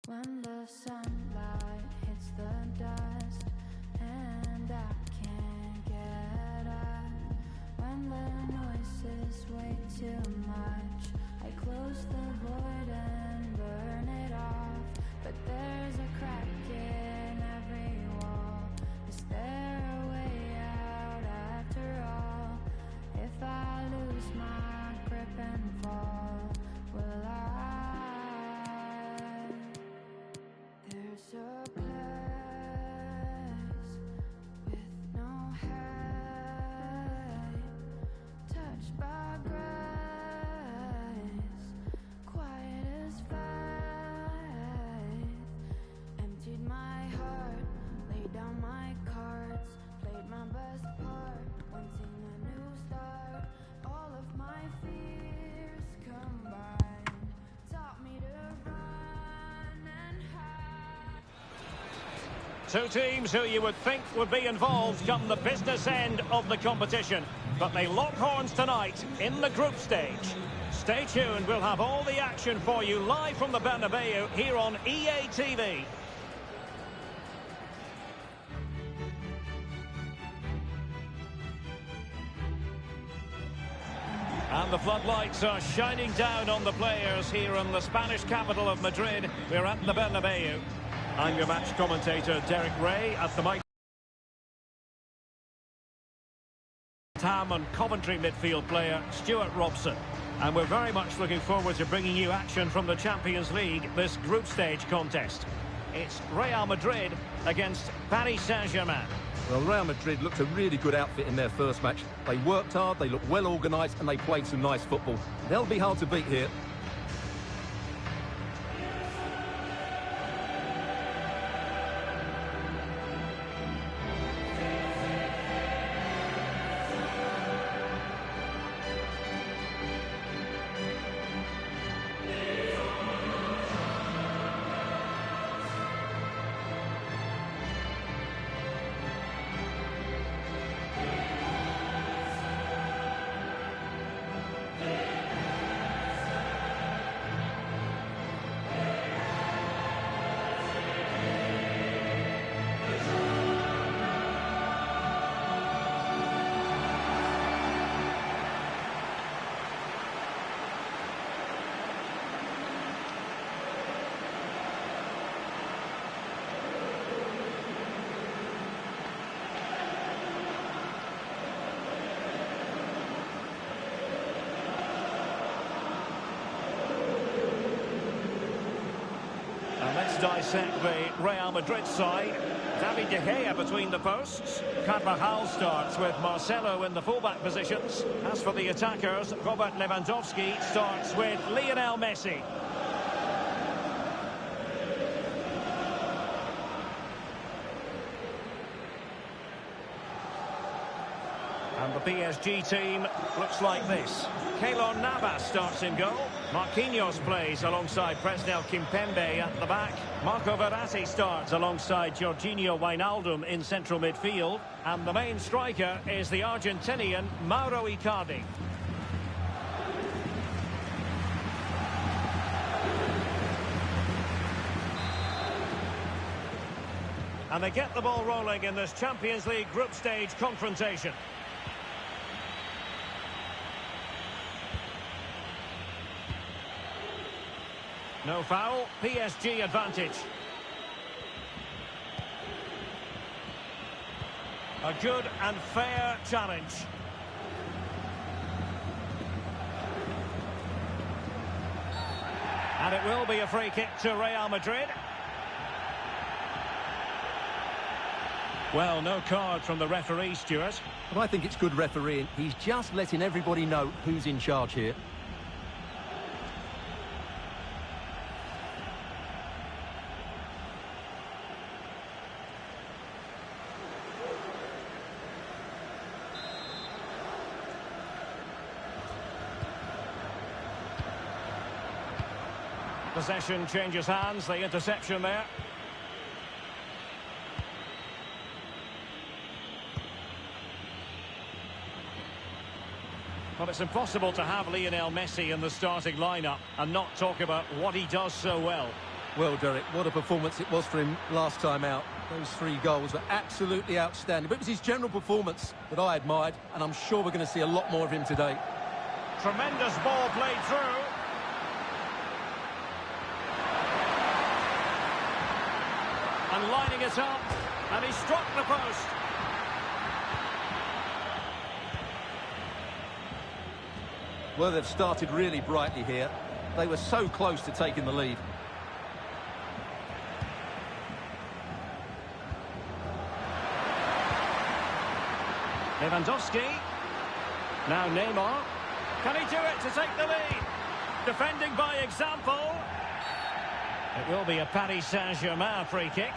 When the sunlight hits the dust and I can't get up, when the noise is way too much, I close the void and burn it off. But there's a crack in every wall. Is there a way out after all? If I lose my grip and fall, will I? There's a place with no height, touched by grace, quiet as faith. Emptied my heart, laid down my cards, played my best part, wanting a new start. All of my fears combined taught me to run and hide. Two teams who you would think would be involved come the business end of the competition, but they lock horns tonight in the group stage. Stay tuned, we'll have all the action for you live from the Bernabeu here on EA TV. And the floodlights are shining down on the players here in the Spanish capital of Madrid. We're at the Bernabeu. I'm your match commentator, Derek Ray, at the mic. Ham and Coventry midfield player, Stuart Robson. And we're very much looking forward to bringing you action from the Champions League, this group stage contest. It's Real Madrid against Paris Saint-Germain. Well, Real Madrid looked a really good outfit in their first match. They worked hard, they looked well organised, and they played some nice football. They'll be hard to beat here. Let's dissect the Real Madrid side. David De Gea between the posts. Carvajal starts with Marcelo in the fullback positions. As for the attackers, Robert Lewandowski starts with Lionel Messi. And the PSG team looks like this. Keylor Navas starts in goal. Marquinhos plays alongside Presnel Kimpembe at the back. Marco Verratti starts alongside Jorginho Wijnaldum in central midfield. And the main striker is the Argentinian Mauro Icardi. And they get the ball rolling in this Champions League group stage confrontation. No foul, PSG advantage. A good and fair challenge. And it will be a free kick to Real Madrid. Well, no card from the referee, Stuart. But I think it's good refereeing. He's just letting everybody know who's in charge here. Possession changes hands, the interception there. Well, it's impossible to have Lionel Messi in the starting lineup and not talk about what he does so well. Well, Derek, what a performance it was for him last time out. Those 3 goals were absolutely outstanding. But it was his general performance that I admired, and I'm sure we're going to see a lot more of him today. Tremendous ball played through. And lining it up, and he struck the post. Well, they've started really brightly here. They were so close to taking the lead. Lewandowski. Now Neymar. Can he do it to take the lead? Defending by example. It will be a Paris Saint-Germain free kick.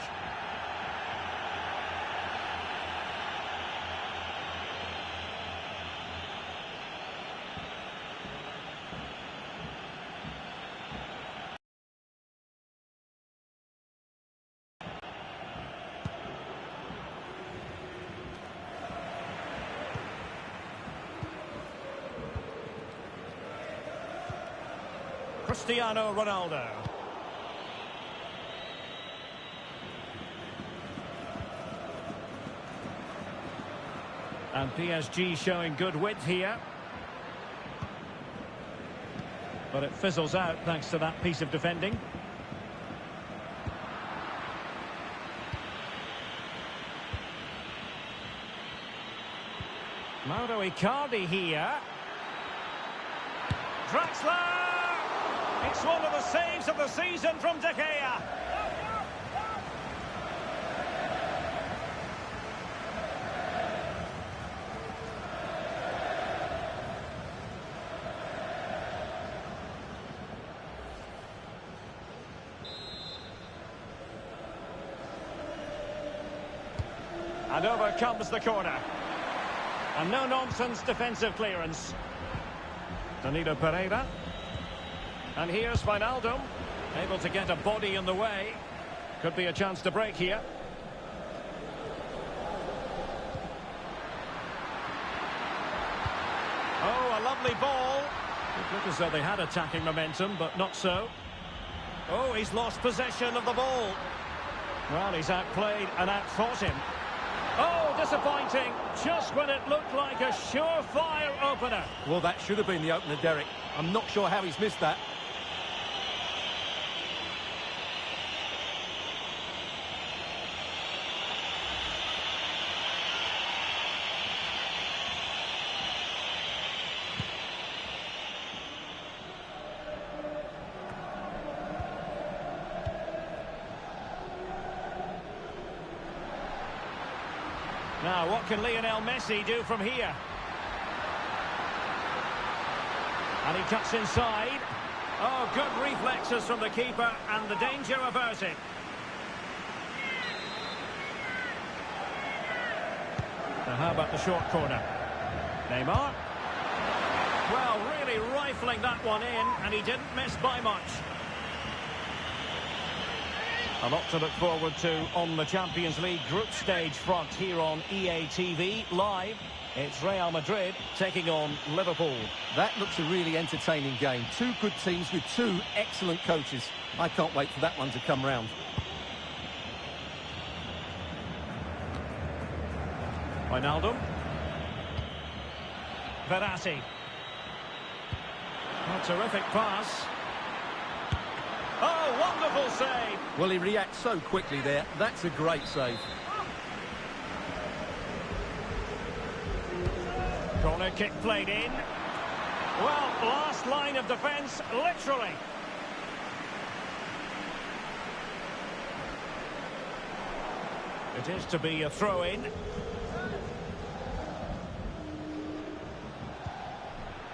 Cristiano Ronaldo. And PSG showing good width here. But it fizzles out thanks to that piece of defending. Mauro Icardi here. Draxler! It's one of the saves of the season from De Gea. And over comes the corner. And no-nonsense defensive clearance. Danilo Pereira. And here's Wijnaldum, able to get a body in the way. Could be a chance to break here. Oh, a lovely ball. It looked as though they had attacking momentum, but not so. Oh, he's lost possession of the ball. Well, he's outplayed and outfought him. Oh, disappointing. Just when it looked like a surefire opener. Well, that should have been the opener, Derek. I'm not sure how he's missed that. Now, what can Lionel Messi do from here? And he cuts inside. Oh, good reflexes from the keeper, and the danger averted. Now, how about the short corner? Neymar. Well, really rifling that one in, and he didn't miss by much. A lot to look forward to on the Champions League group stage front here on EA TV Live. It's Real Madrid taking on Liverpool. That looks a really entertaining game. 2 good teams with 2 excellent coaches. I can't wait for that one to come round. Wijnaldum. Verratti. A terrific pass. Oh, wonderful save! Well, he reacts so quickly there. That's a great save. Corner kick played in. Well, last line of defence, literally. It is to be a throw-in.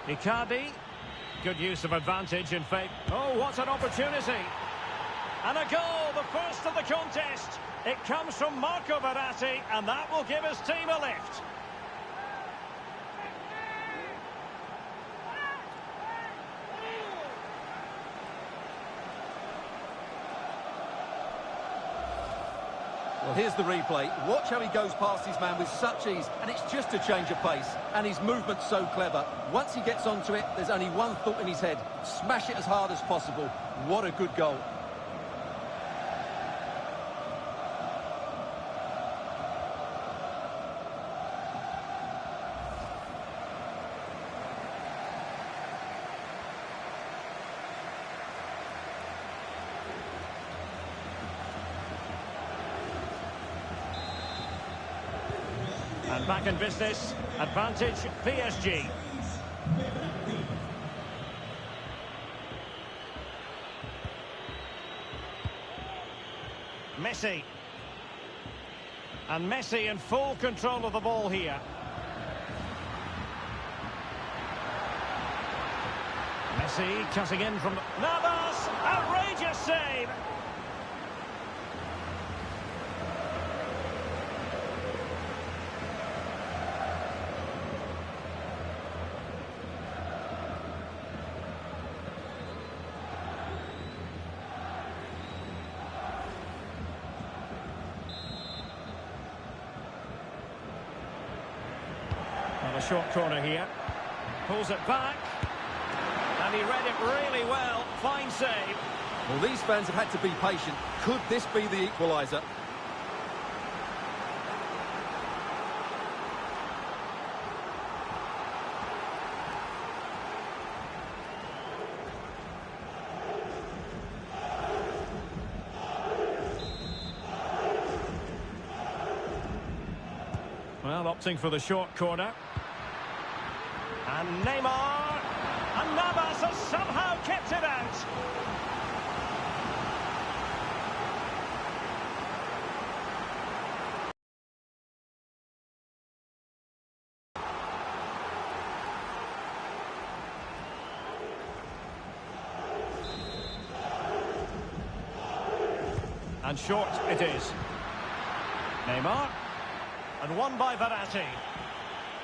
Icardi. Good use of advantage in fake. Oh, what an opportunity. And a goal, the first of the contest. It comes from Marco Verratti, and that will give his team a lift. Well, here's the replay. Watch how he goes past his man with such ease, and it's just a change of pace. And his movement's so clever. Once he gets onto it, there's only one thought in his head. Smash it as hard as possible. What a good goal. And back in business, advantage PSG. Messi. And Messi in full control of the ball here. Messi cutting in from Navas. Outrageous save. Well, a short corner here. Pulls it back. And he read it really well. Fine save. Well, these fans have had to be patient. Could this be the equaliser? Well, opting for the short corner. And Neymar. And Navas has somehow kept it out. And short it is. Neymar. And won by Verratti.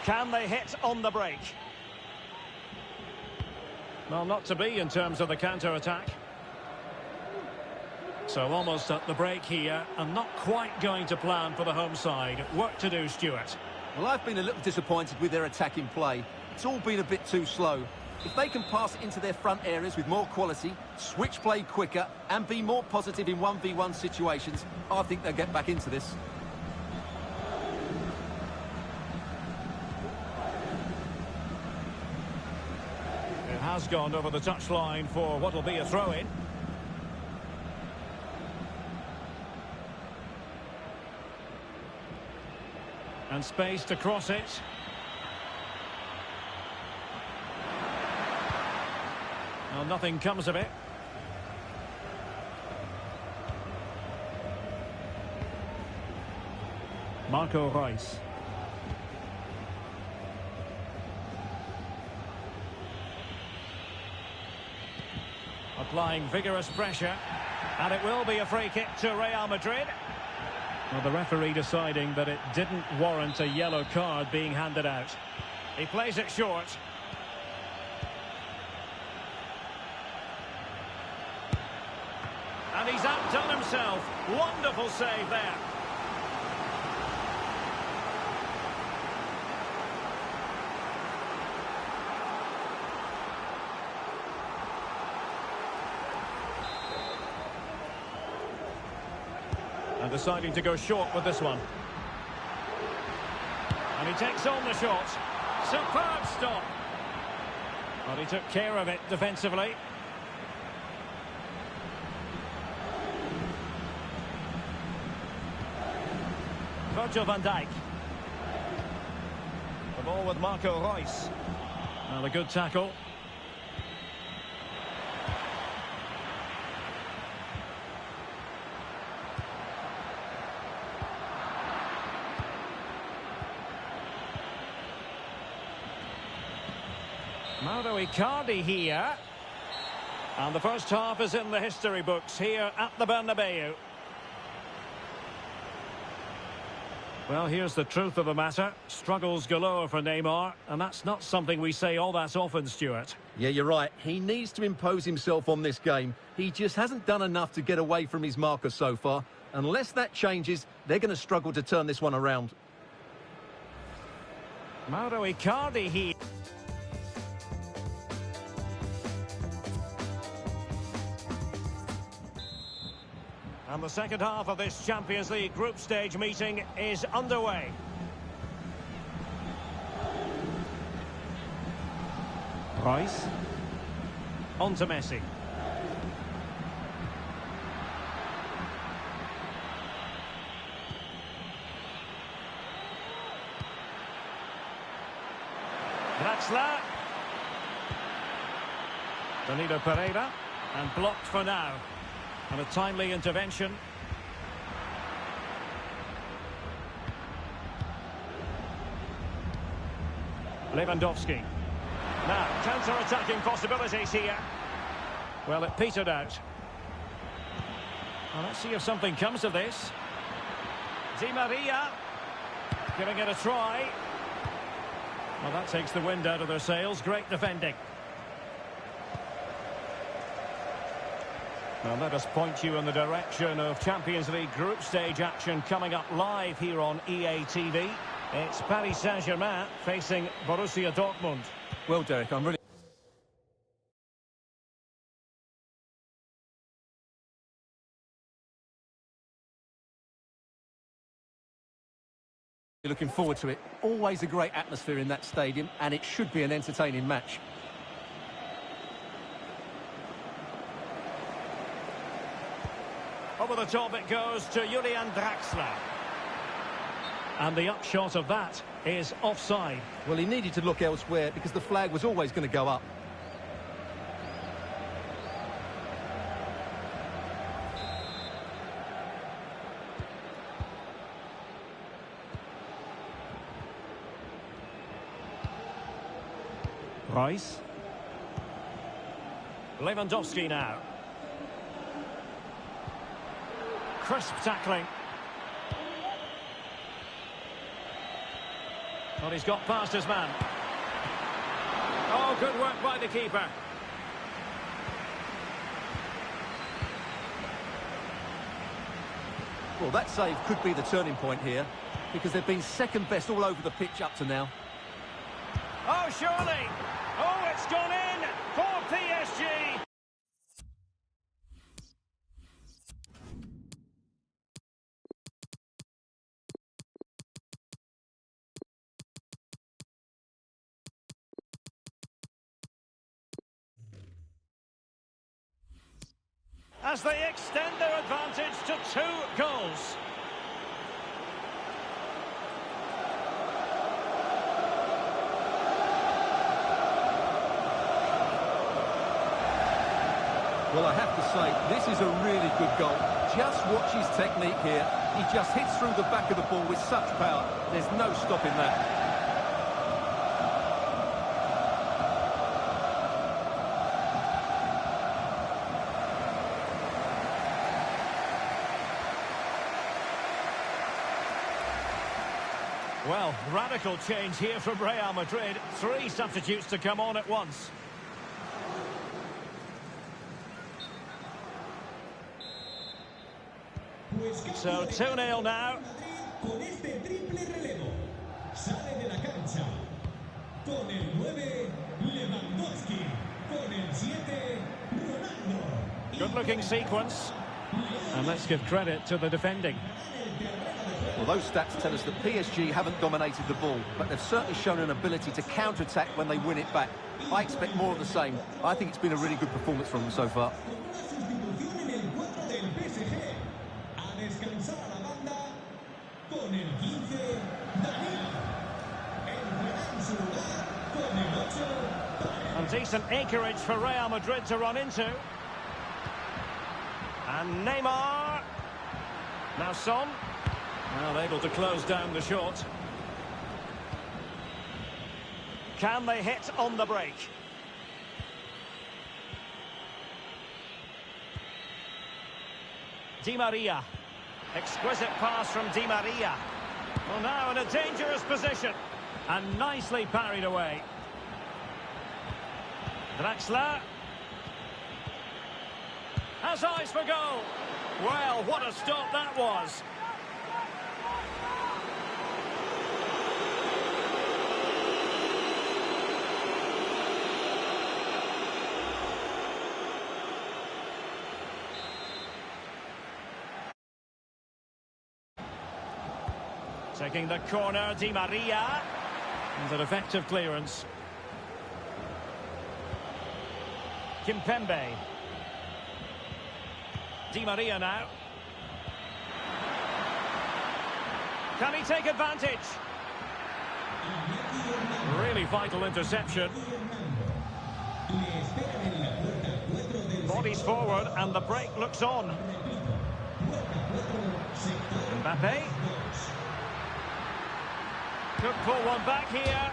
Can they hit on the break? Well, not to be in terms of the counter-attack. So almost at the break here, and not quite going to plan for the home side. Work to do, Stuart. Well, I've been a little disappointed with their attacking play. It's all been a bit too slow. If they can pass it into their front areas with more quality, switch play quicker, and be more positive in 1v1 situations, I think they'll get back into this. Has gone over the touchline for what will be a throw-in. And space to cross it. Well, nothing comes of it. Marco Reus. Applying vigorous pressure, and it will be a free kick to Real Madrid. Well, the referee deciding that it didn't warrant a yellow card being handed out. He plays it short. And he's outdone himself. Wonderful save there. And deciding to go short with this one. And he takes on the shot. Superb stop. Well, he took care of it defensively. Virgil van Dijk. The ball with Marco Reus. Well, a good tackle. Mauro Icardi here. And the first half is in the history books here at the Bernabeu. Well, here's the truth of the matter. Struggles galore for Neymar, and that's not something we say all that often, Stuart. Yeah, you're right. He needs to impose himself on this game. He just hasn't done enough to get away from his marker so far. Unless that changes, they're going to struggle to turn this one around. Mauro Icardi here. And the second half of this Champions League group stage meeting is underway. Reus. On to Messi. Draxler. Danilo Pereira. And blocked for now. And a timely intervention. Lewandowski. Now, counter-attacking possibilities here. Well, it petered out. Well, let's see if something comes of this. Di Maria. Giving it a try. Well, that takes the wind out of their sails. Great defending. Well, let us point you in the direction of Champions League group stage action coming up live here on EA TV. It's Paris Saint-Germain facing Borussia Dortmund. Well, Derek, I'm really looking forward to it. Always a great atmosphere in that stadium, and it should be an entertaining match. Over the top it goes to Julian Draxler. And the upshot of that is offside. Well, he needed to look elsewhere because the flag was always going to go up. Rice. Lewandowski now. Crisp tackling. Well, he's got past his man. Oh, good work by the keeper. Well, that save could be the turning point here because they've been second best all over the pitch up to now. Oh, surely. Oh, it's gone in for PSG. As they extend their advantage to 2 goals. Well, I have to say, this is a really good goal. Just watch his technique here. He just hits through the back of the ball with such power. There's no stopping that. Well, radical change here from Real Madrid. 3 substitutes to come on at once. So 2-0 now. Con este triple relevo, sale de la cancha con el 9 Lewandowski, con el 7 Ronaldo. Good looking sequence. And let's give credit to the defending. Well, those stats tell us that PSG haven't dominated the ball, but they've certainly shown an ability to counter-attack when they win it back. I expect more of the same. I think it's been a really good performance from them so far. And decent acreage for Real Madrid to run into. And Neymar. Now Son. Well, able to close down the shot. Can they hit on the break? Di Maria. Exquisite pass from Di Maria. Well, now in a dangerous position. And nicely parried away. Draxler. Has eyes for goal. Well, what a stop that was. Taking the corner, Di Maria. And an effective clearance. Kimpembe. Di Maria now. Can he take advantage? Really really vital interception. Le esperan en la puerta 4 del Bodies forward and the break looks on. Repito, puerta 4, sector Mbappe 2. could pull one back here.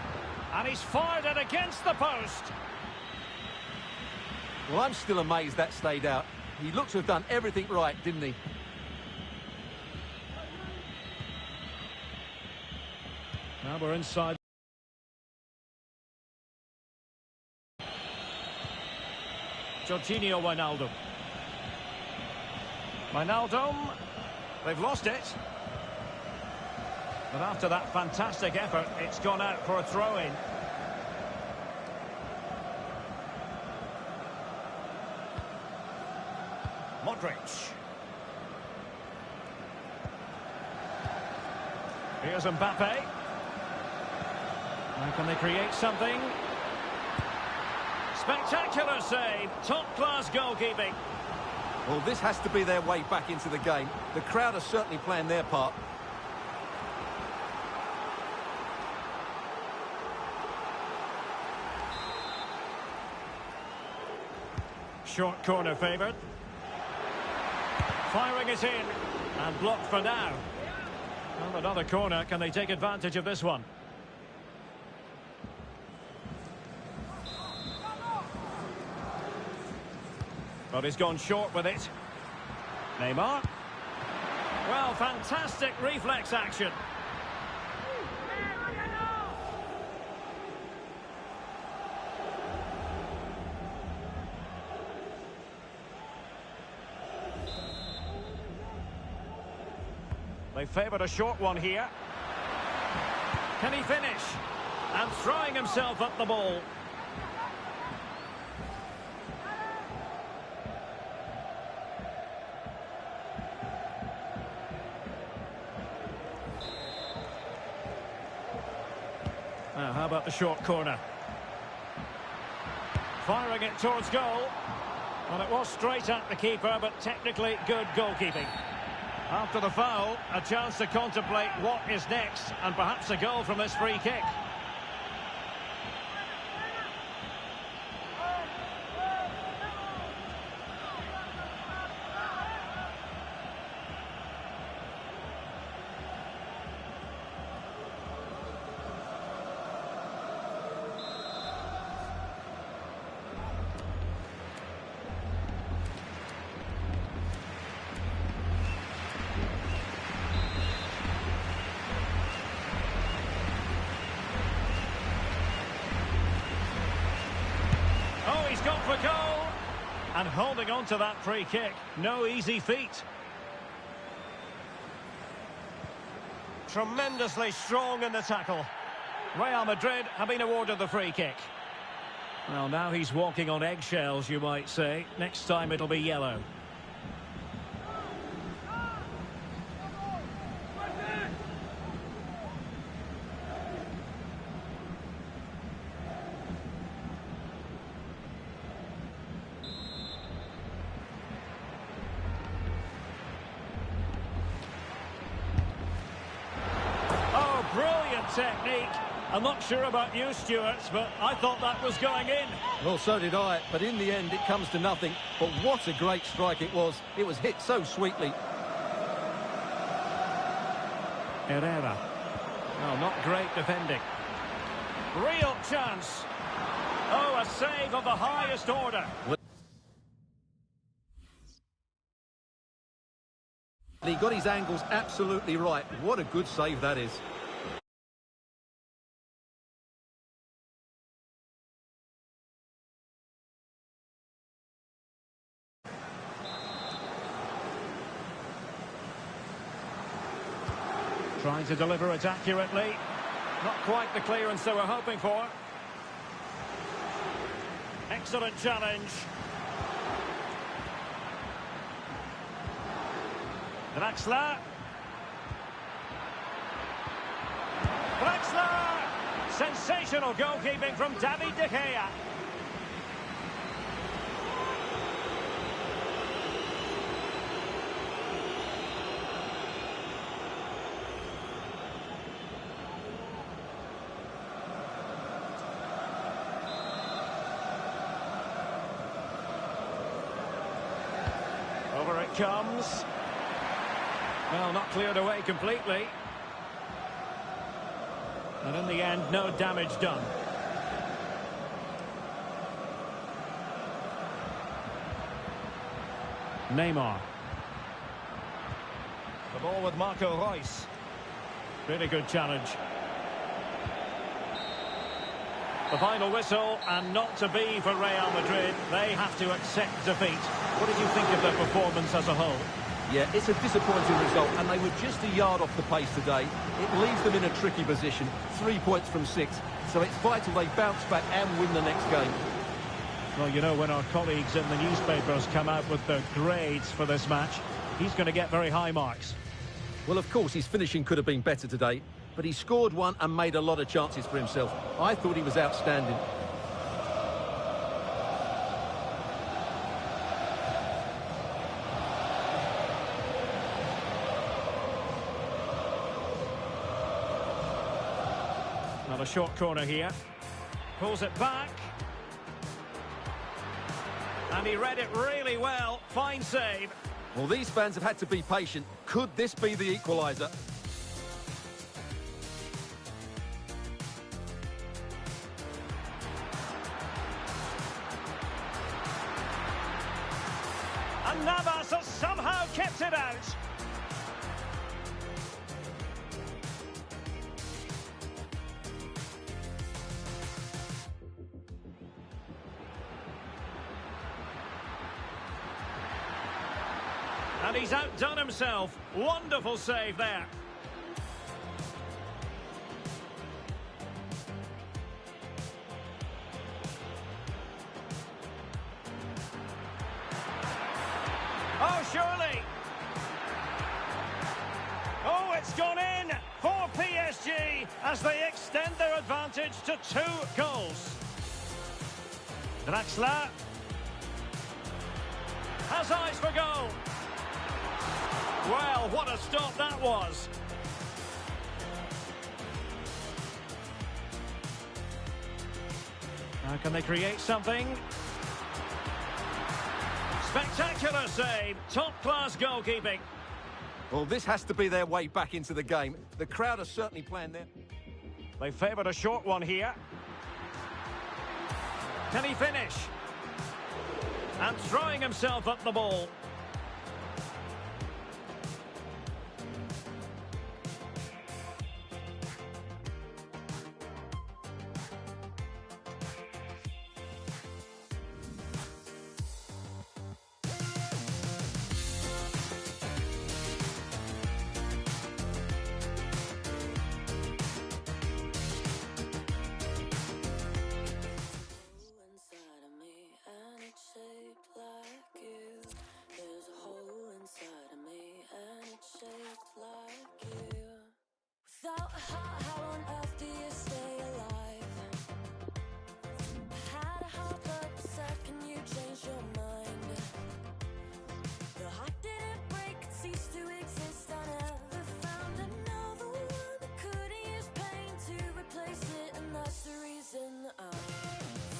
And he's fired it against the post. Well, I'm still amazed that stayed out. He looks to have done everything right, didn't he? Now we're inside. Jorginho Wijnaldum. Wijnaldum. They've lost it. But after that fantastic effort, it's gone out for a throw-in. Modric. Here's Mbappe. Now can they create something? Spectacular save. Top-class goalkeeping. Well, this has to be their way back into the game. The crowd are certainly playing their part. Short corner favoured. Firing it in. And blocked for now. Well, another corner. Can they take advantage of this one? But he's gone short with it. Neymar. Well, fantastic reflex action. They favoured a short one here. Can he finish? And throwing himself at the ball. Now, how about the short corner? Firing it towards goal. Well, it was straight at the keeper, but technically good goalkeeping. After the foul, a chance to contemplate what is next, and perhaps a goal from this free kick. He's gone for goal. And holding on to that free kick. No easy feat. Tremendously strong in the tackle. Real Madrid have been awarded the free kick. Well, now he's walking on eggshells, you might say. Next time it'll be yellow. Brilliant technique. I'm not sure about you, Stuart, but I thought that was going in. Well, so did I, but in the end it comes to nothing. But what a great strike it was. It was hit so sweetly. Herrera. Oh, not great defending. Real chance. Oh, a save of the highest order. He got his angles absolutely right. What a good save that is. Trying to deliver it accurately. Not quite the clearance they were hoping for. Excellent challenge. Draxler. Draxler! Sensational goalkeeping from David De Gea. Over it comes. Well, not cleared away completely. And in the end, no damage done. Neymar. The ball with Marco Reus. Really good challenge. The final whistle, and not to be for Real Madrid. They have to accept defeat. What did you think of their performance as a whole? Yeah, it's a disappointing result, and they were just a yard off the pace today. It leaves them in a tricky position, 3 points from 6. So it's vital they bounce back and win the next game. Well, you know, when our colleagues in the newspapers come out with their grades for this match, he's going to get very high marks. Well, of course, his finishing could have been better today, but he scored one and made a lot of chances for himself. I thought he was outstanding. Another short corner here. Pulls it back. And he read it really well. Fine save. Well, these fans have had to be patient. Could this be the equaliser? And Navas has somehow kept it out. And he's outdone himself. Wonderful save there. Oh, surely. Oh, it's gone in for PSG as they extend their advantage to 2 goals. Draxler has eyes for goal. Well, what a stop that was. Now can they create something? Spectacular save. Top-class goalkeeping. Well, this has to be their way back into the game. The crowd are certainly playing there. They favoured a short one here. Can he finish? And throwing himself at the ball. Without a heart, how on earth do you stay alive? I had a heart, but the second you changed your mind, the heart didn't break, it ceased to exist. I never found another one that couldn't use pain to replace it, and that's the reason I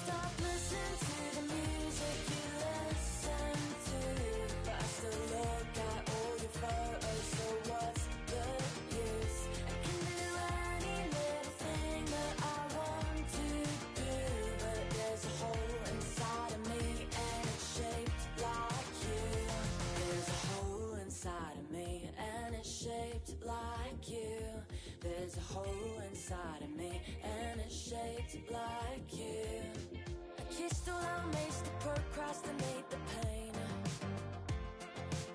stopped listening to the music you listen to. But I still look at all your photos, so what's the use? I can do any little thing that I want to do, but there's a hole inside of me and it's shaped like you. There's a hole inside of me and it's shaped like you. There's a hole inside of me and it's shaped like you. I kissed all our mates to procrastinate the pain,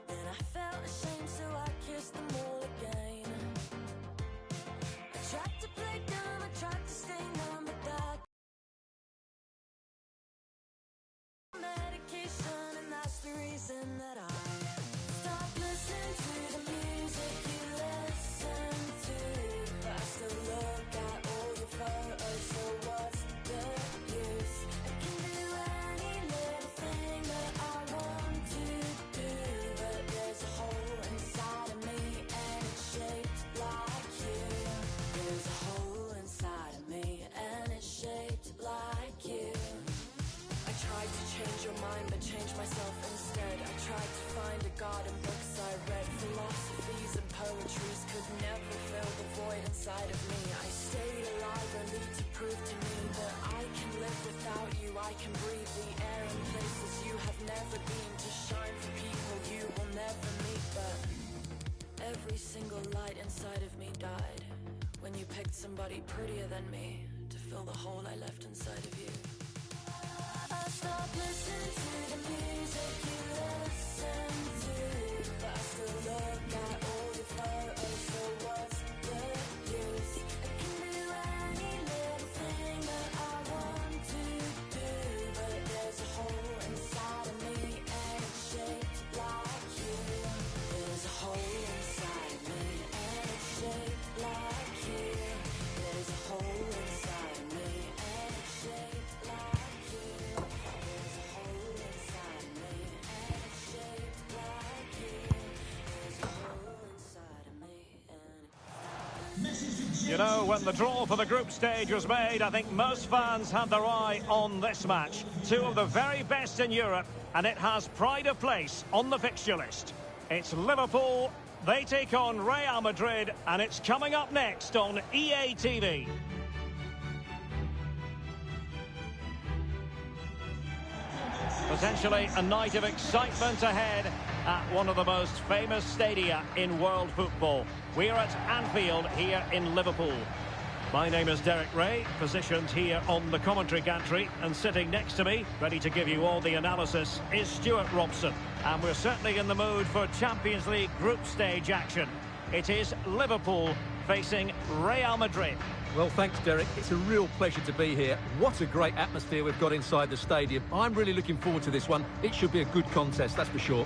and I felt ashamed, so I kissed them all again. I tried to play dumb, I tried to stay numb, but that medication, and that's the reason that I stopped listening to the music you listen to. But I still look at all your photos, so what's the use? I can do any little thing that garden books I read, philosophies and poetries could never fill the void inside of me. I stayed alive only to prove to me that I can live without you. I can breathe the air in places you have never been, to shine for people you will never meet. But every single light inside of me died when you picked somebody prettier than me to fill the hole I left inside of you. I stopped listening to the music you listen to, but I still look at all your photos, so what's the use? I can do any little thing that I want to do, but there's a hole inside of me and it's shaped like you. There's a hole inside of me and it's shaped like you. There's a hole inside of me and it's shaped like you. There's a hole inside of me and it's shaped like you. There's a hole inside of me and You know, when the draw for the group stage was made, I think most fans had their eye on this match. Two of the very best in Europe, and it has pride of place on the fixture list. It's Liverpool, they take on Real Madrid, and it's coming up next on EA TV. Potentially a night of excitement ahead at one of the most famous stadia in world football. We're at Anfield here in Liverpool. My name is Derek Ray, positioned here on the commentary gantry, and sitting next to me, ready to give you all the analysis, is Stuart Robson. And we're certainly in the mood for Champions League group stage action. It is Liverpool facing Real Madrid. Well, thanks, Derek. It's a real pleasure to be here. What a great atmosphere we've got inside the stadium. I'm really looking forward to this one. It should be a good contest, that's for sure.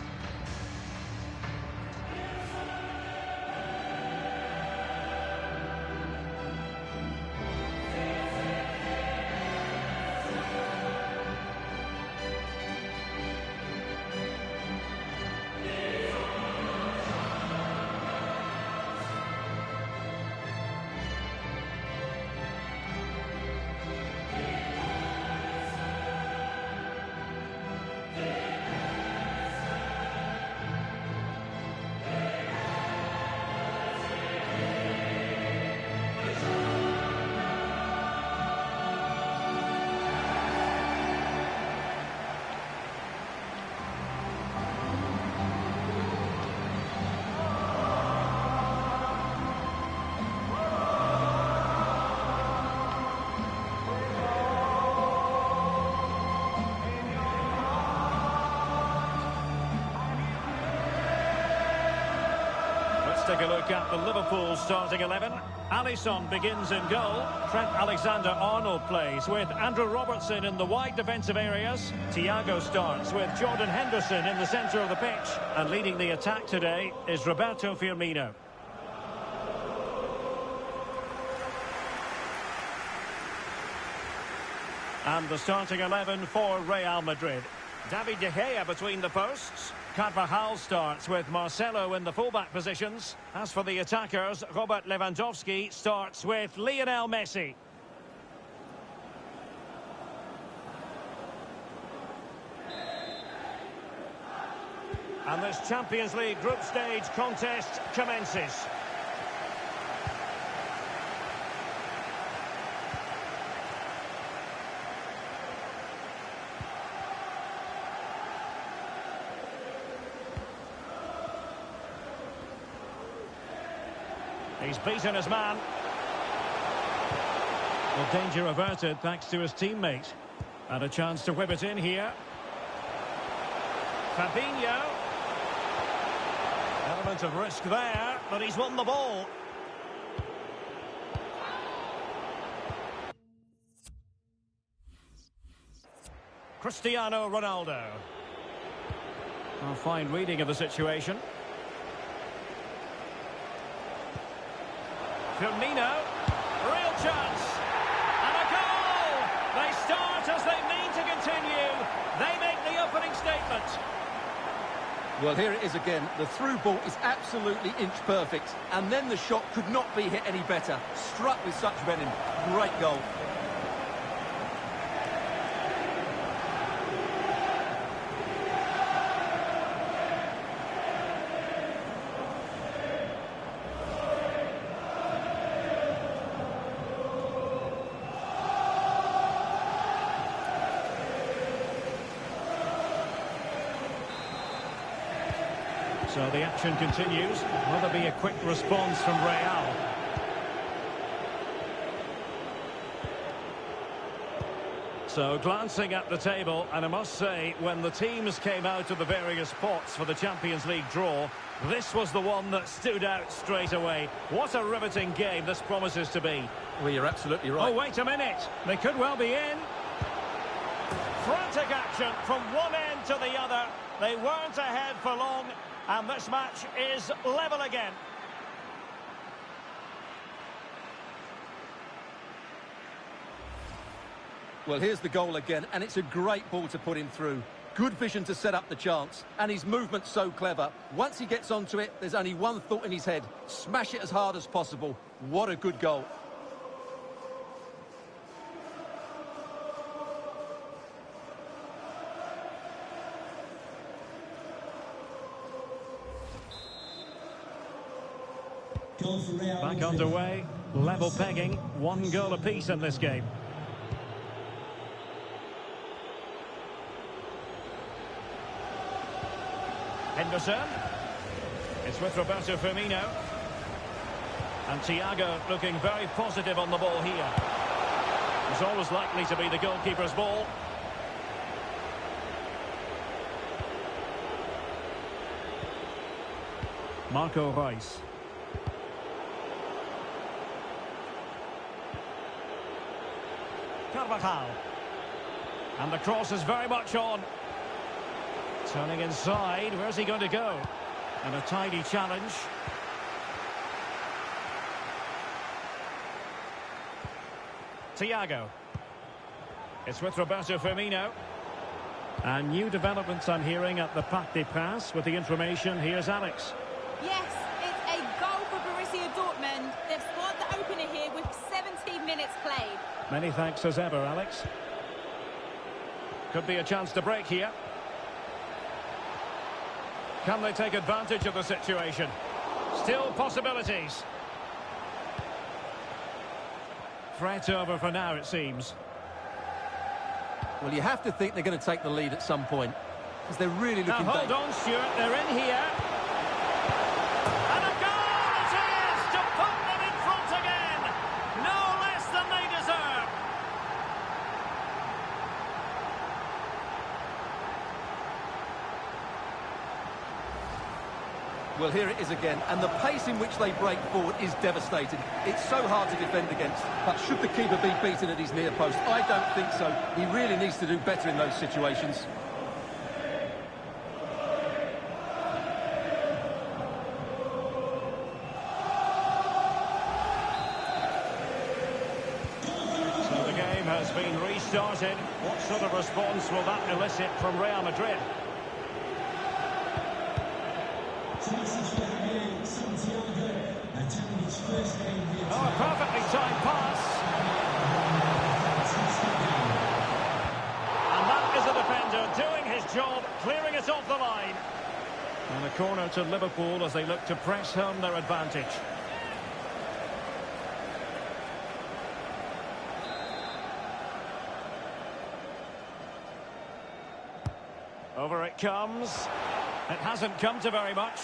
Take a look at the Liverpool starting 11. Alisson begins in goal. Trent Alexander-Arnold plays with Andrew Robertson in the wide defensive areas. Thiago starts with Jordan Henderson in the centre of the pitch. And leading the attack today is Roberto Firmino. And the starting 11 for Real Madrid. David De Gea between the posts. Carvajal starts with Marcelo in the fullback positions. As for the attackers, Robert Lewandowski starts with Lionel Messi. And this Champions League group stage contest commences. He's beaten his man. Well, danger averted thanks to his teammate. And a chance to whip it in here. Fabinho. Element of risk there, but he's won the ball. Cristiano Ronaldo. A fine reading of the situation. Firmino, real chance, and a goal! They start as they mean to continue. They make the opening statement. Well, here it is again. The through ball is absolutely inch perfect, and then the shot could not be hit any better. Struck with such venom. Great goal. So the action continues. Will there be a quick response from Real? So glancing at the table, and I must say, when the teams came out of the various pots for the Champions League draw, this was the one that stood out straight away. What a riveting game this promises to be. Well, you're absolutely right. Oh, wait a minute. They could well be in. Frantic action from one end to the other. They weren't ahead for long, and this match is level again. Well, here's the goal again, and it's a great ball to put him through. Good vision to set up the chance, and his movement's so clever. Once he gets onto it, there's only one thought in his head. Smash it as hard as possible. What a good goal. Back underway, level pegging, 1 goal apiece in this game. Henderson. It's with Roberto Firmino. And Thiago looking very positive on the ball here. It's always likely to be the goalkeeper's ball. Marco Reus. Carvajal. And the cross is very much on. Turning inside, where's he going to go? And a tidy challenge. Thiago. It's with Roberto Firmino. And new developments I'm hearing at the Parc des Princes. With the information, here's Alex. Yes, it's a goal for Borussia Dortmund. They've scored the opener here with 17 minutes played. Many thanks as ever, Alex. Could be a chance to break here. Can they take advantage of the situation? Still possibilities. Threat over for now, it seems. Well, you have to think they're going to take the lead at some point, because they're really looking now, hold on, Stuart. They're in here. And a goal it is to put them in front again. No less than they deserve. Well, here it is again, and the pace in which they break forward is devastating. It's so hard to defend against, but should the keeper be beaten at his near post? I don't think so. He really needs to do better in those situations. So the game has been restarted. What sort of response will that elicit from Real Madrid? Oh, a perfectly timed pass. And that is a defender doing his job, clearing it off the line. And a corner to Liverpool as they look to press home their advantage. Over it comes. It hasn't come to very much.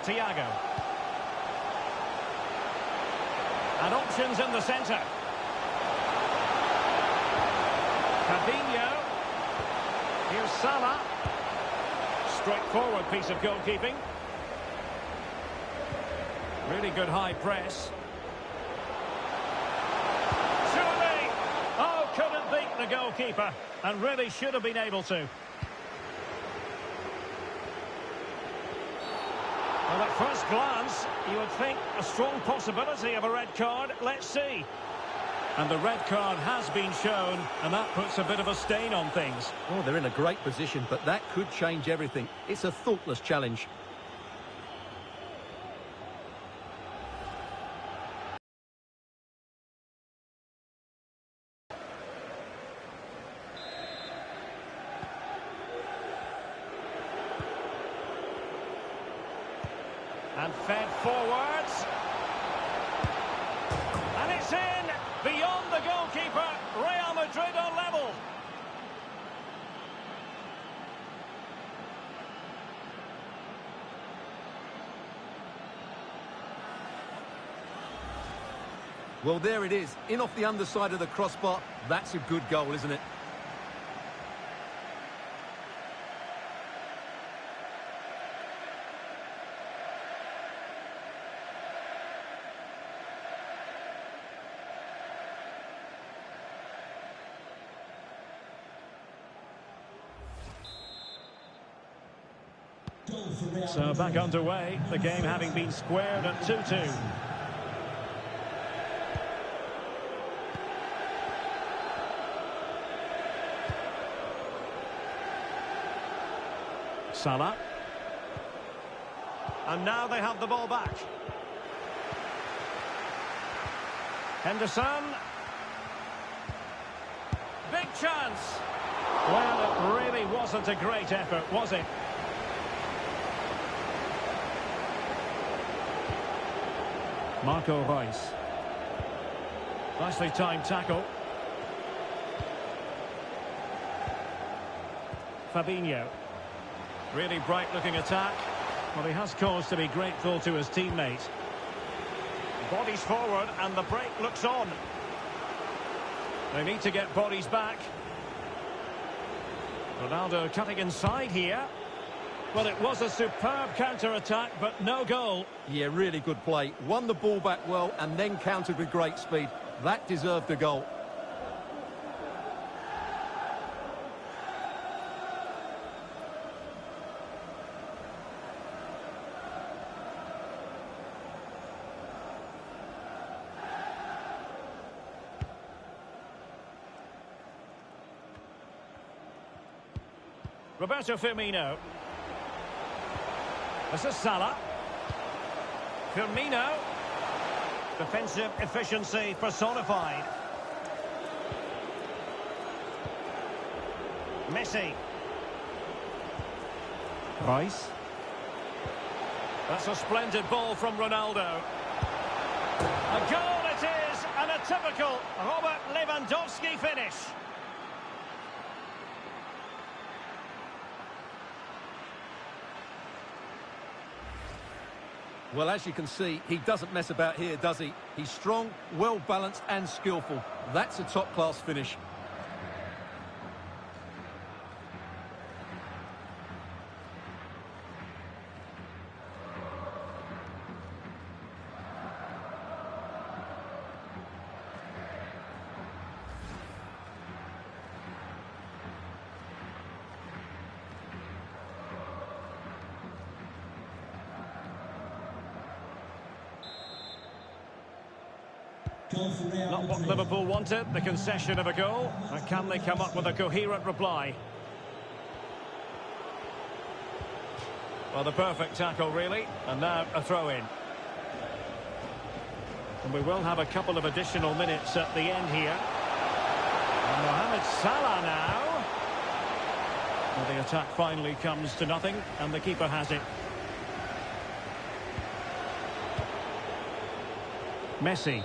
Thiago. And options in the centre. Fabinho. Here's Salah. Straightforward piece of goalkeeping. Really good high press. Surely! Oh, couldn't beat the goalkeeper. And really should have been able to. Well, at first glance, you would think a strong possibility of a red card. Let's see. And the red card has been shown, and that puts a bit of a stain on things. Oh, they're in a great position, but that could change everything. It's a thoughtless challenge. And fed forwards. And it's in! Beyond the goalkeeper, Real Madrid on level. Well, there it is. In off the underside of the crossbar. That's a good goal, isn't it? So back underway, the game having been squared at 2-2. Salah. And now they have the ball back. Henderson. Big chance. Well, it really wasn't a great effort, was it? Marco Reus. Nicely timed tackle. Fabinho. Really bright-looking attack. Well, he has cause to be grateful to his teammate. Bodies forward, and the break looks on. They need to get bodies back. Ronaldo cutting inside here. Well, it was a superb counter-attack, but no goal. Yeah, really good play. Won the ball back well and then countered with great speed. That deserved a goal. Roberto Firmino. This is Salah. Firmino. Defensive efficiency personified. Messi. Reus. That's a splendid ball from Ronaldo. A goal it is, and a typical Robert Lewandowski finish. Well, as you can see, he doesn't mess about here, does he? He's strong, well-balanced and skillful. That's a top-class finish. Not what Liverpool wanted, the concession of a goal. And can they come up with a coherent reply? Well, the perfect tackle, really. And now a throw-in. And we will have a couple of additional minutes at the end here. And Mohamed Salah now. Well, the attack finally comes to nothing, and the keeper has it. Messi.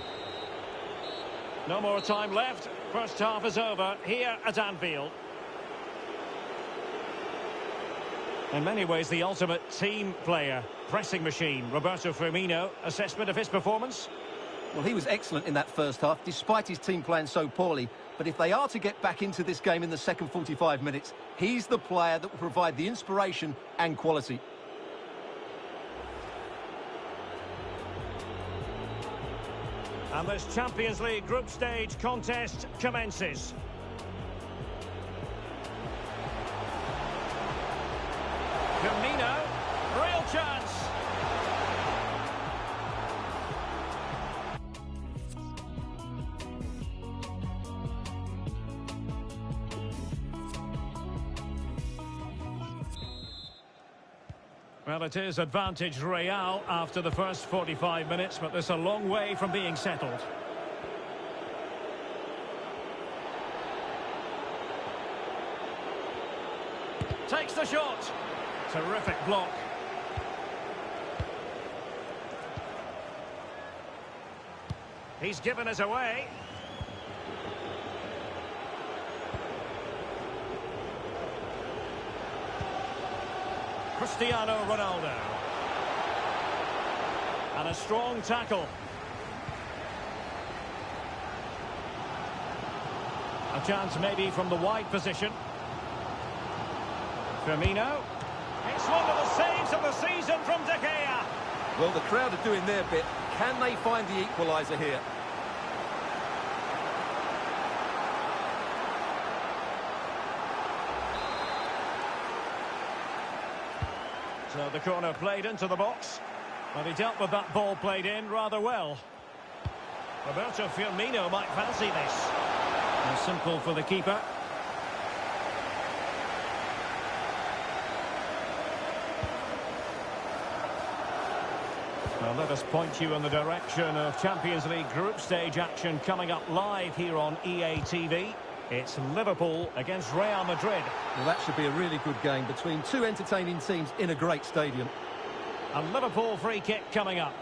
No more time left. First half is over here at Anfield. In many ways, the ultimate team player. Pressing machine. Roberto Firmino. Assessment of his performance? Well, he was excellent in that first half, despite his team playing so poorly. But if they are to get back into this game in the second 45 minutes, he's the player that will provide the inspiration and quality. And this Champions League group stage contest commences. Firmino, real chance. Well, it is advantage Real after the first 45 minutes, but there's a long way from being settled. Takes the shot. Terrific block. He's given us away. Cristiano Ronaldo. And a strong tackle. A chance maybe from the wide position. Firmino. It's one of the saves of the season from De Gea. Well, the crowd are doing their bit. Can they find the equaliser here? So the corner played into the box. But he dealt with that ball played in rather well. Roberto Firmino might fancy this. And simple for the keeper. Now let us point you in the direction of Champions League group stage action coming up live here on EA TV. It's Liverpool against Real Madrid. Well, that should be a really good game between two entertaining teams in a great stadium. A Liverpool free kick coming up.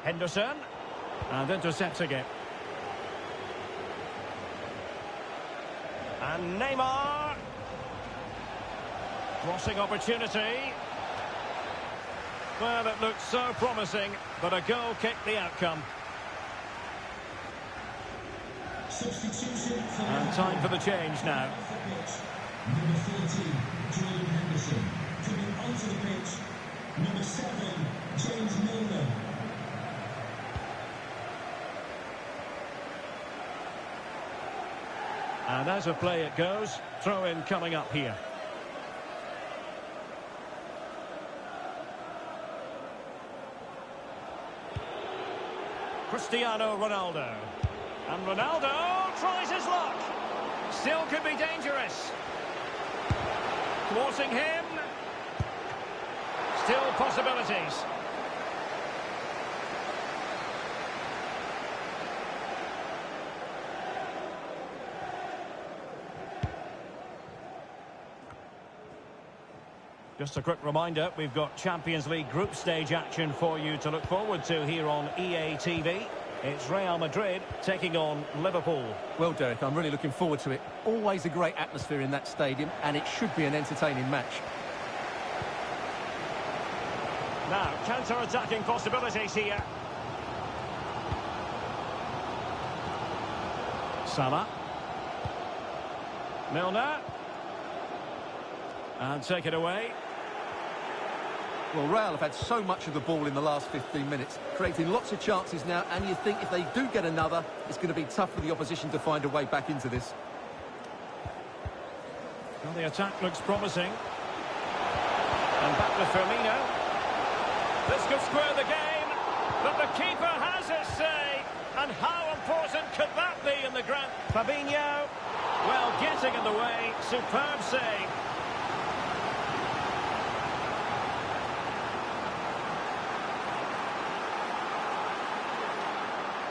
Henderson. And intercepts again. And Neymar. Crossing opportunity. Well, it looked so promising, but a goal kicked the outcome. Substitution for And time for the change now. Number 13, Jordan Henderson. Coming onto the pitch, number 7, James Mewling. And as a play it goes, throw in coming up here. Cristiano Ronaldo. And Ronaldo tries his luck. Still could be dangerous. Thwarting him. Still possibilities. Just a quick reminder, we've got Champions League group stage action for you to look forward to here on EA TV. It's Real Madrid taking on Liverpool. Well, Derek, I'm really looking forward to it. Always a great atmosphere in that stadium, and it should be an entertaining match. Now, counter-attacking possibilities here. Salah. Milner. And take it away. Well, Real have had so much of the ball in the last 15 minutes, creating lots of chances now, and you think if they do get another, it's going to be tough for the opposition to find a way back into this. Well, the attack looks promising. And back to Firmino. This could square the game, but the keeper has his say. And how important could that be in the grand? Fabinho, well, getting in the way, superb save.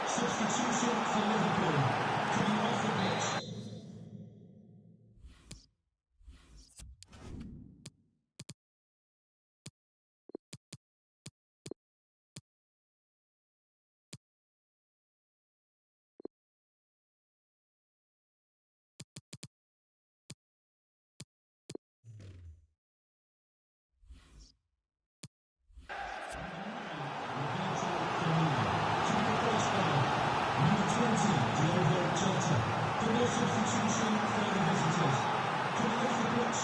Substitution for Liverpool. Coming off the pitch. Substitution for the visitors. Coming off the pitch,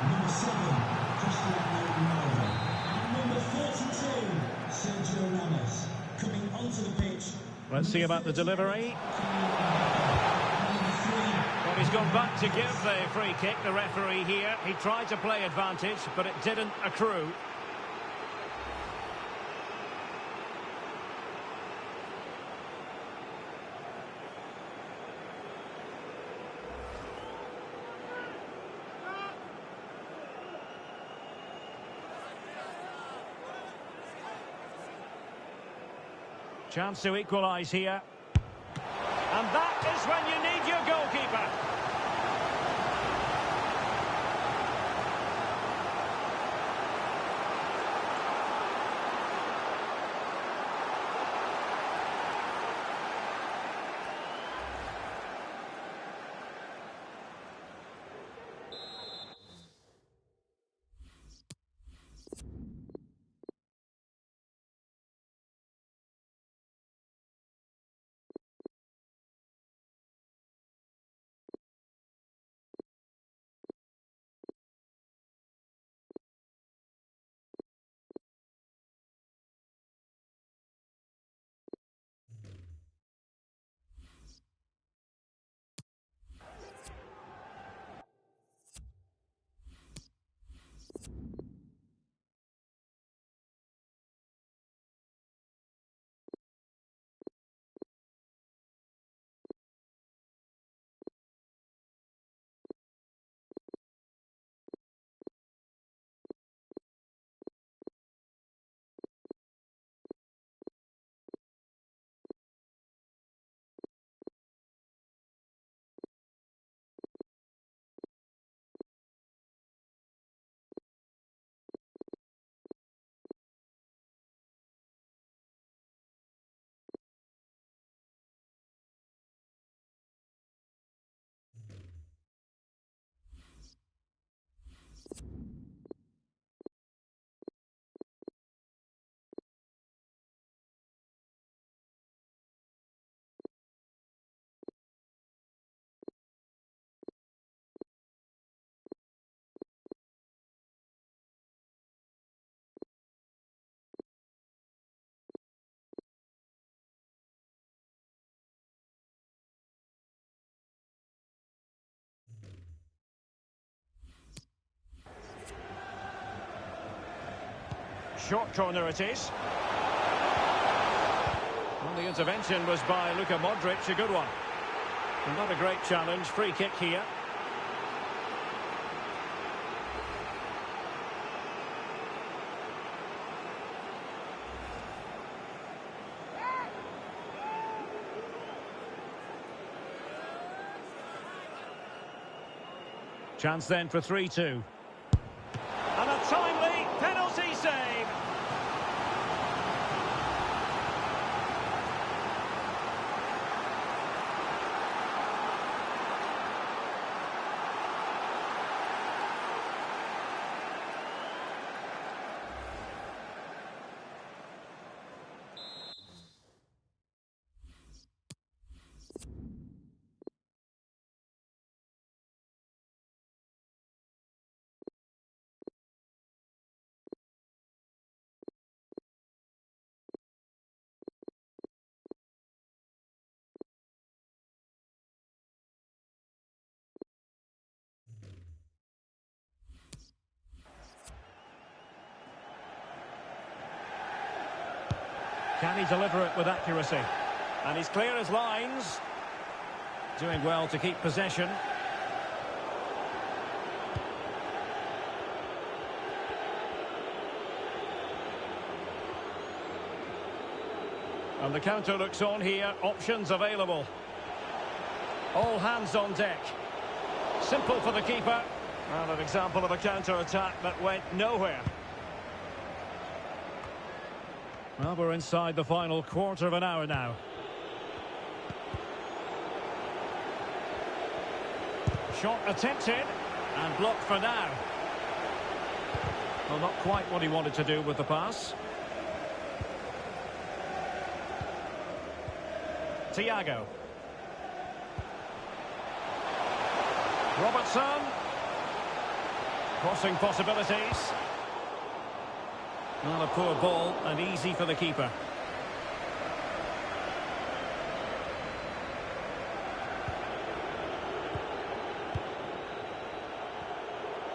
number 7, Cristiano Ronaldo. And number 42, Sergio Ramos. Coming onto the pitch. Let's see about the delivery. Well, he's gone back to give the free kick, the referee here. He tried to play advantage, but it didn't accrue. Chance to equalise here. And that is when you need your goalkeeper. Short corner it is. Well, the intervention was by Luka Modric, a good one. And not a great challenge, free kick here. Chance then for 3-2. And a timely penalty save. Can he deliver it with accuracy? And he's clear as lines. Doing well to keep possession. And the counter looks on here. Options available. All hands on deck. Simple for the keeper. And an example of a counter-attack that went nowhere. Well, we're inside the final quarter of an hour now. Shot attempted and blocked for now. Well, not quite what he wanted to do with the pass. Thiago. Robertson. Crossing possibilities. Well, a poor ball and easy for the keeper.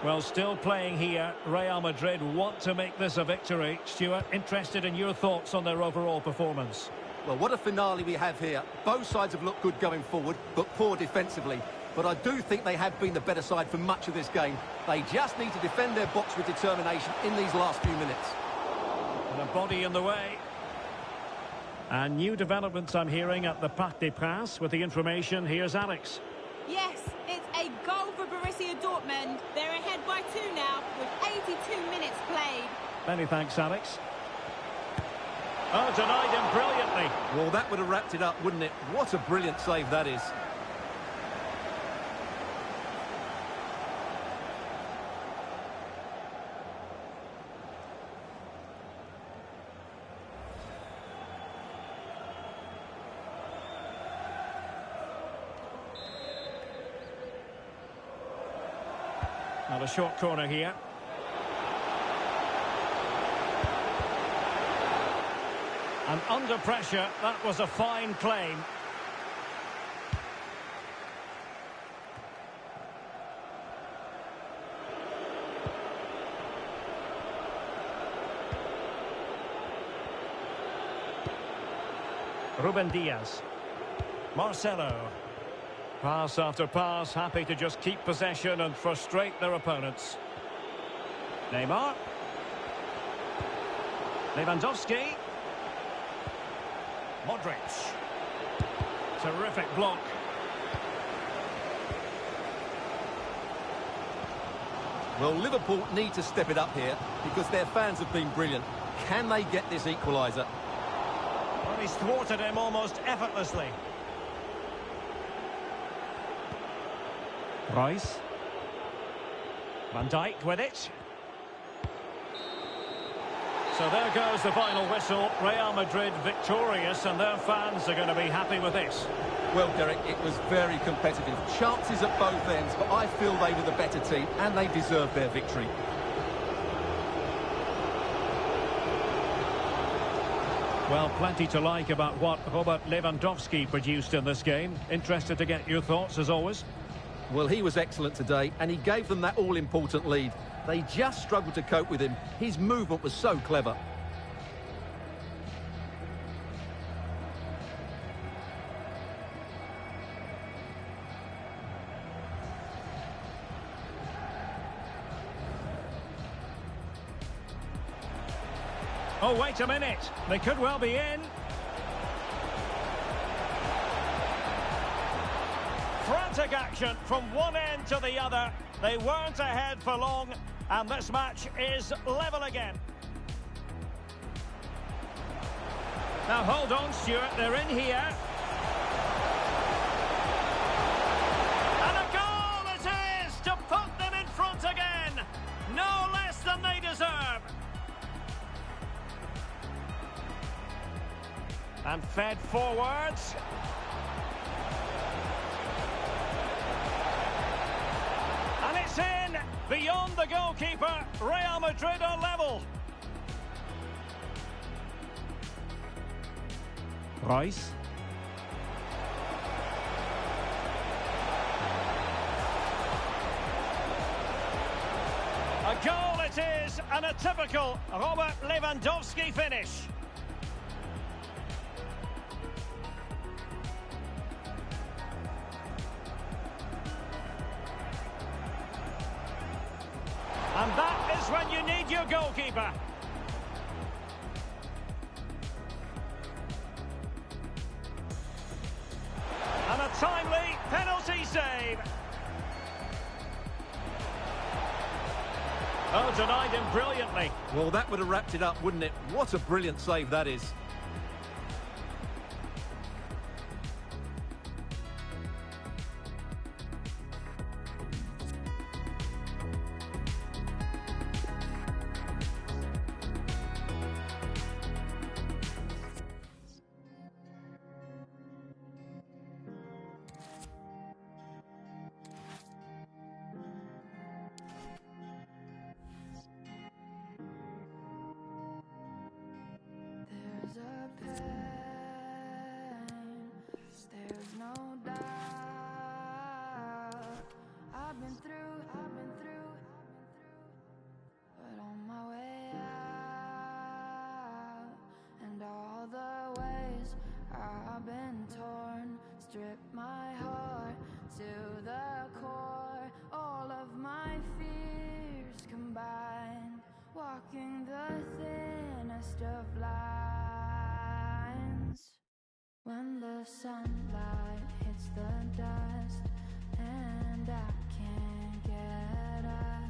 Well, still playing here. Real Madrid want to make this a victory. Stuart, interested in your thoughts on their overall performance. Well, what a finale we have here. Both sides have looked good going forward, but poor defensively. But I do think they have been the better side for much of this game. They just need to defend their box with determination in these last few minutes. And a body in the way. And new developments I'm hearing at the Parc des Princes. With the information, here's Alex. Yes, it's a goal for Borussia Dortmund. They're ahead by 2 now with 82 minutes played. Many thanks, Alex. Oh, denied him brilliantly. Well, that would have wrapped it up, wouldn't it? What a brilliant save that is. Now a short corner here. And under pressure, that was a fine claim. Ruben Diaz. Marcelo. Pass after pass, happy to just keep possession and frustrate their opponents. Neymar. Lewandowski. Modric. Terrific block. Well, Liverpool need to step it up here because their fans have been brilliant. Can they get this equaliser? Well, he's thwarted him almost effortlessly. Rice. Van Dijk with it. So there goes the final whistle. Real Madrid victorious, and their fans are going to be happy with this. Well, Derek, it was very competitive. Chances at both ends, but I feel they were the better team, and they deserved their victory. Well, plenty to like about what Robert Lewandowski produced in this game. Interested to get your thoughts, as always. Well, he was excellent today, and he gave them that all-important lead. They just struggled to cope with him. His movement was so clever. Oh, wait a minute. They could well be in. Frantic action from one end to the other. They weren't ahead for long, and this match is level again. Now hold on, Stuart, they're in here. And a goal it is to put them in front again. No less than they deserve. And fed forwards. And it's in! Beyond the goalkeeper, Real Madrid are level. Rice. A goal it is, and a typical Robert Lewandowski finish. And that is when you need your goalkeeper. And a timely penalty save. Oh, denied him brilliantly. Well, that would have wrapped it up, wouldn't it? What a brilliant save that is. There's a pain, there's no doubt. I've been through, but on my way out, and all the ways I've been torn, strip my heart to the core, all of my fears combined, walking the thinnest of lines. When the sunlight hits the dust and I can't get up,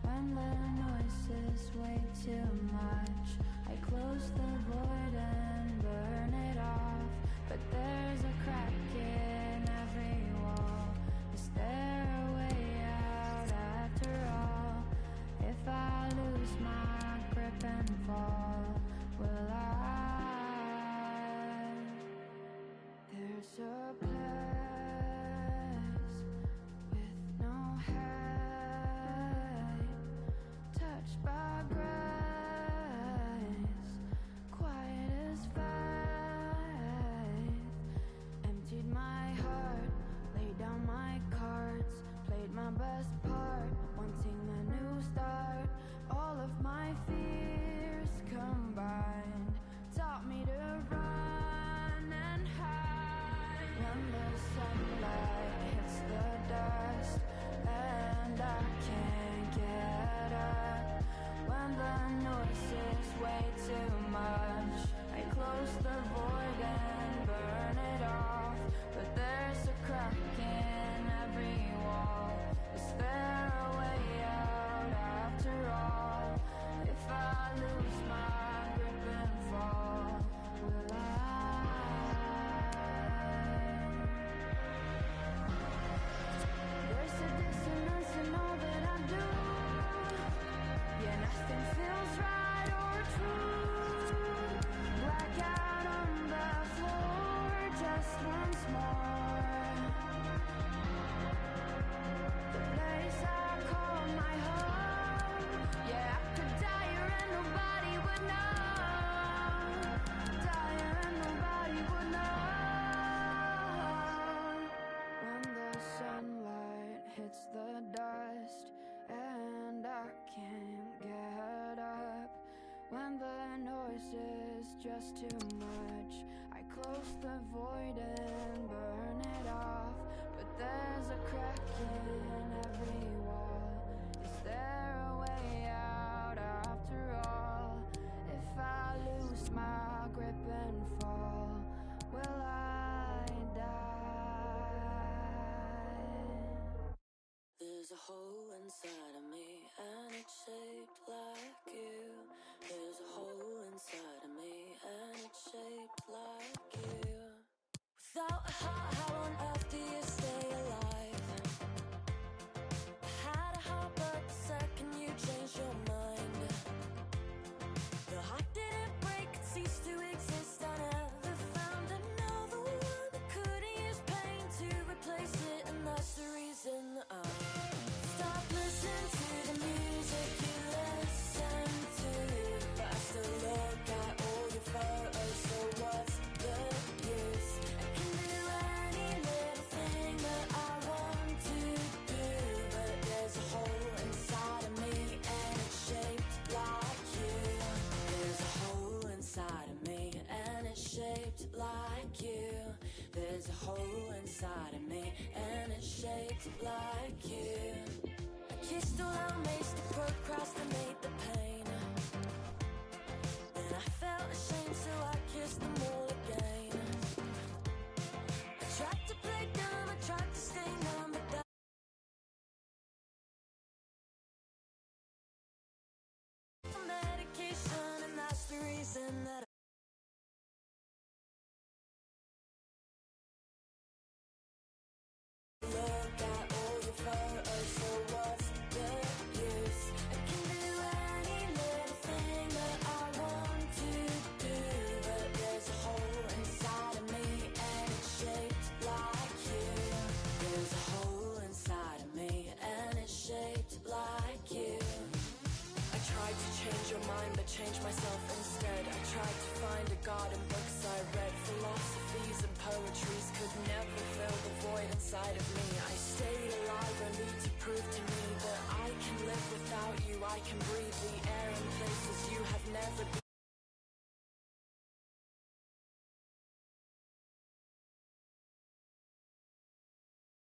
when the noise is way too much, I close the void and burn it off. But there's a crack in every wall. Is there a way out after all? If I lose my grip and fall, will I? There's a place with no height, touched by grace, quiet as faith. Emptied my heart, laid down my cards, played my best part, wanting a new start. All of my fears combined taught me to run and hide. When the sunlight hits the dust and I can't get up, when the noise is way too much, I close the void and burn it off. But there's a crack in every wall. Is there a way out after all? If I lose my grip and fall, will I? There's a dissonance in all that I do. just too much. I close the void and burn it off, but there's a crack in every wall. Is there a way out after all? If I lose my grip and fall, will I die? There's a hole inside of me and it's shaped like you. There's a hole inside of me and it's shaped like you. Without a heart, how on earth do you stay alive? I had a heart, but the second you changed your mind, the heart didn't break, it ceased to exist. I never found another one that couldn't use pain to replace it, and that's the reason I stop listening to the music you listen to. But I still look at all your photos, so what's the use? I can do any little thing that I want to do, but there's a hole inside of me and it's shaped like you. There's a hole inside of me and it's shaped like you. There's a hole inside of me and it's shaped like you. I kissed all our mates to procrastinate the pain. Then I felt ashamed, so I kissed them all again. I tried to play dumb, I tried to stay numb, but that's medication, and that's the reason that I look at all your photos, so what's the use? I can do any little thing that I want to do, but there's a hole inside of me and it's shaped like you. There's a hole inside of me and it's shaped like you. I tried to change your mind, but changed myself instead. I tried to find a God in books I read. Philosophies and poetries could never fill the void inside of me. I stayed alive only to prove to me that I can live without you, I can breathe